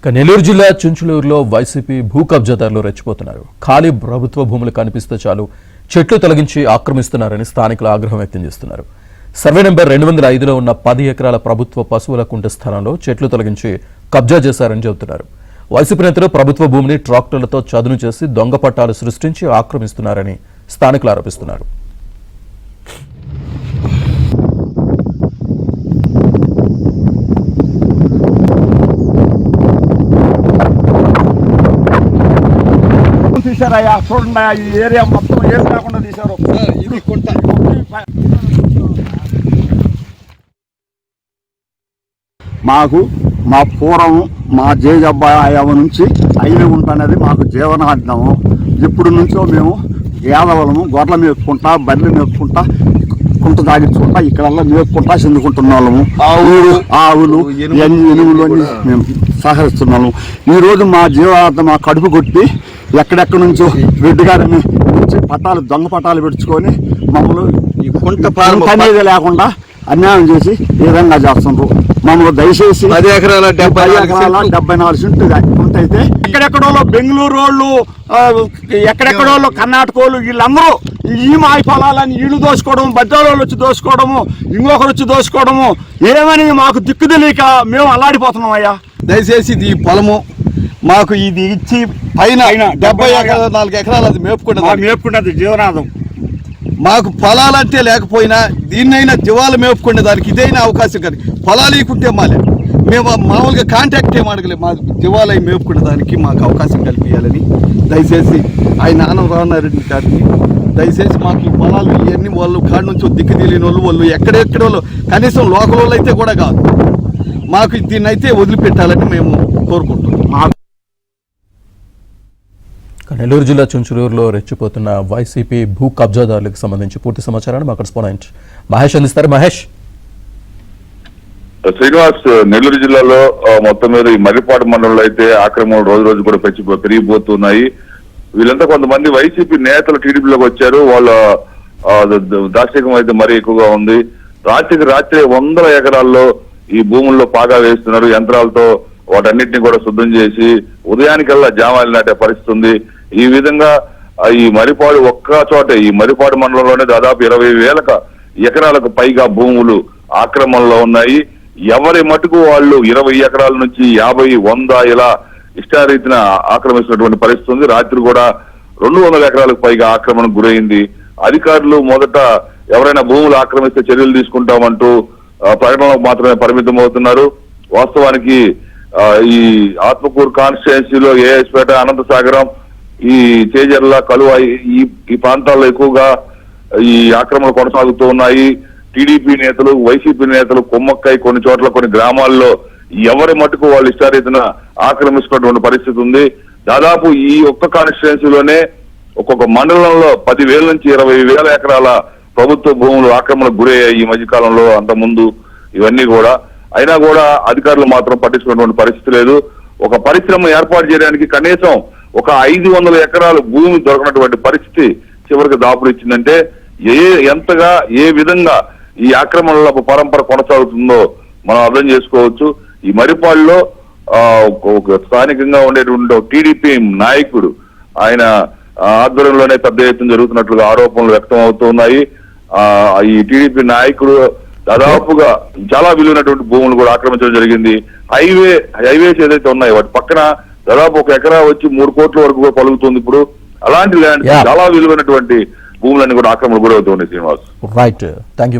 నెల్లూరు జిల్లా చుంచులూరులో వైసీపీ భూ కబ్జాదారులు రెచ్చిపోతున్నారు. ఖాళీ ప్రభుత్వ భూములు కనిపిస్తే చాలు చెట్లు తొలగించి ఆక్రమిస్తున్నారని స్థానికులు ఆగ్రహం వ్యక్తం చేస్తున్నారు. సర్వే నెంబర్ 205లో ఉన్న 10 ఎకరాల ప్రభుత్వ పశువుల కుంట స్థలంలో చెట్లు తొలగించి కబ్జా చేశారని చెబుతున్నారు. వైసీపీ నేతలు ప్రభుత్వ భూమిని ట్రాక్టర్లతో చదును చేసి దొంగ పట్టాలు సృష్టించి ఆక్రమిస్తున్నారని స్థానికులు ఆరోపిస్తున్నారు. తీసారయ్యా, చూడండి ఈ ఏరియా మొత్తం ఏం కాకుండా తీశారు. ఇది కొంట మాకు మా పూర్వం మా జేజబ్బాయ నుంచి హైవే ఉంటుంది. మాకు జీవనాధారము. ఇప్పుడు నుంచో మేము యాదవలము గొర్రెలు మేపుకుంటా, బర్రెలు మేపుకుంటా, కుంట తాగించుకుంటా, ఇక్కడల్లా మేపుకుంటా చెందుకుంటున్న వాళ్ళము. ఆవులు ఎనువులు అని మేము సహకరిస్తున్నాము. ఈరోజు మా జీవనాధారం మా కడుపు కొట్టి ఎక్కడెక్కడి నుంచో రెడ్డి గారిని నుంచి పట్టాలు దొంగ పట్టాలు పెట్టుకొని మమ్మల్ని కుంట అనేది లేకుండా అన్యాయం చేసి ఈ విధంగా చేస్తున్నారు. మమ్మల్ని దయచేసి 10 ఎకరాల 74 సెంట్లు కుంట అయితే ఎక్కడెక్కడో బెంగళూరు వాళ్ళు, ఎక్కడెక్కడో కర్ణాటక వాళ్ళు వీళ్ళందరూ ఈ మాయ పొలాలని వీళ్ళు దోసుకోవడం, బద్దాలు వచ్చి దోసుకోవడము, ఇంకొకరు వచ్చి దోసుకోవడము, ఏమని మాకు దిక్కు తెలియక మేము అల్లాడిపోతున్నాం. అయ్యా దయచేసి ఈ పొలము మాకు ఇది ఇచ్చి పైన 74 ఎకరాలు అది మేపుకుంటుంది జీవనాధం. మాకు పొలాలంటే లేకపోయినా దీన్నైనా జీవాలు మేపుకునే దానికి ఇదైనా అవకాశం కానీ పొలాలు ఇకుంటే మేము మామూలుగా కాంటాక్ట్ ఏం అడగలేదు. మా జీవాలు అవి మేపుకునే దానికి మాకు అవకాశం కల్పించాలని దయచేసి ఆయన ఆనందరామారెడ్డి గారిని దయచేసి మాకు ఈ పొలాలు ఇవన్నీ వాళ్ళు కాడి నుంచి దిక్కు తెలియని వాళ్ళు ఎక్కడెక్కడ వాళ్ళు కనీసం లోకల్ వాళ్ళు అయితే కూడా కాదు, మాకు దీన్నైతే వదిలిపెట్టాలని మేము కోరుకుంటున్నాం. నెల్లూరు జిల్లా చుంచులూరులో రెచ్చిపోతున్న వైసీపీ భూ కబ్జాదారులకు సంబంధించి పూర్తి సమాచారాన్ని మా కరెస్పాండెంట్ మహేష్ అందిస్తారు. మహేష్. శ్రీనివాస్, నెల్లూరు జిల్లాలో మొత్తం మీద ఈ మర్రిపాడు మండలంలో అయితే ఆక్రమణలు రోజు రోజు కూడా పెరిగిపోతున్నాయి. వీళ్ళంతా కొంతమంది వైసీపీ నేతలు టీడీపీలోకి వచ్చారు. వాళ్ళ దార్శనికం అయితే మరీ ఎక్కువగా ఉంది. రాత్రికి రాత్రే 100 ఎకరాల్లో ఈ భూముల్లో పాగా వేస్తున్నారు. యంత్రాలతో వాటన్నిటిని కూడా శుద్ధం చేసి ఉదయానికల్లా జామాలు నాటే పరిస్థితి ఉంది. ఈ విధంగా ఈ మర్రిపాడు ఒక్క చోట ఈ మర్రిపాడు మండలంలోనే దాదాపు 20,000 ఎకరాలకు పైగా భూములు ఆక్రమణలో ఉన్నాయి. ఎవరి మటుకు వాళ్ళు 20 ఎకరాల నుంచి 50, 100 ఇలా ఇష్టారీతిన ఆక్రమిస్తున్నటువంటి పరిస్థితి ఉంది. రాత్రి కూడా 200 ఎకరాలకు పైగా ఆక్రమణకు గురైంది. అధికారులు మొదట ఎవరైనా భూములు ఆక్రమిస్తే చర్యలు తీసుకుంటామంటూ ప్రకటనలకు మాత్రమే పరిమితం అవుతున్నారు. వాస్తవానికి ఈ ఆత్మకూరు కాన్స్టిట్యుయెన్సీలో ఏఎస్పేట, అనంతసాగరం, ఈ చేజర్ల, కలువ ఈ ప్రాంతాల్లో ఎక్కువగా ఈ ఆక్రమణలు కొనసాగుతూ ఉన్నాయి. టీడీపీ నేతలు, వైసీపీ నేతలు కొమ్మక్కై కొన్ని చోట్ల కొన్ని గ్రామాల్లో ఎవరి మటుకు వాళ్ళు ఇష్టారీతిన ఆక్రమిస్తున్నటువంటి పరిస్థితి ఉంది. దాదాపు ఈ ఒక్క కాన్స్టిట్యుయెన్సీలోనే ఒక్కొక్క మండలంలో 10,000 నుంచి 20,000 ఎకరాల ప్రభుత్వ భూములు ఆక్రమణకు గురయ్యాయి ఈ మధ్యకాలంలో. అంత ముందు ఇవన్నీ కూడా అయినా కూడా అధికారులు మాత్రం పట్టించుకున్నటువంటి పరిస్థితి లేదు. ఒక పరిశ్రమ ఏర్పాటు చేయడానికి కనీసం ఒక 500 ఎకరాలు భూమి దొరకనటువంటి పరిస్థితి చివరికి దాపులు ఇచ్చిందంటే ఎంతగా ఏ విధంగా ఈ ఆక్రమణల పరంపర కొనసాగుతుందో మనం అర్థం చేసుకోవచ్చు. ఈ మర్రిపాడులో స్థానికంగా ఉండేటువంటి టీడీపీ నాయకుడు ఆయన ఆధ్వర్యంలోనే పెద్ద ఎత్తున జరుగుతున్నట్లుగా ఆరోపణలు వ్యక్తం అవుతున్నాయి. ఈ టీడీపీ నాయకుడు దాదాపుగా చాలా విలువైనటువంటి భూములు కూడా ఆక్రమించడం జరిగింది. హైవేస్ ఏదైతే ఉన్నాయో వాటి పక్కన దాదాపు 1 ఎకరా వచ్చి 3 కోట్ల వరకు కూడా పలుకుతుంది. ఇప్పుడు అలాంటి ల్యాండ్ చాలా విలువైనటువంటి భూములన్నీ కూడా ఆక్రమణ గురవుతుంది. శ్రీనివాస్. Right, thank you.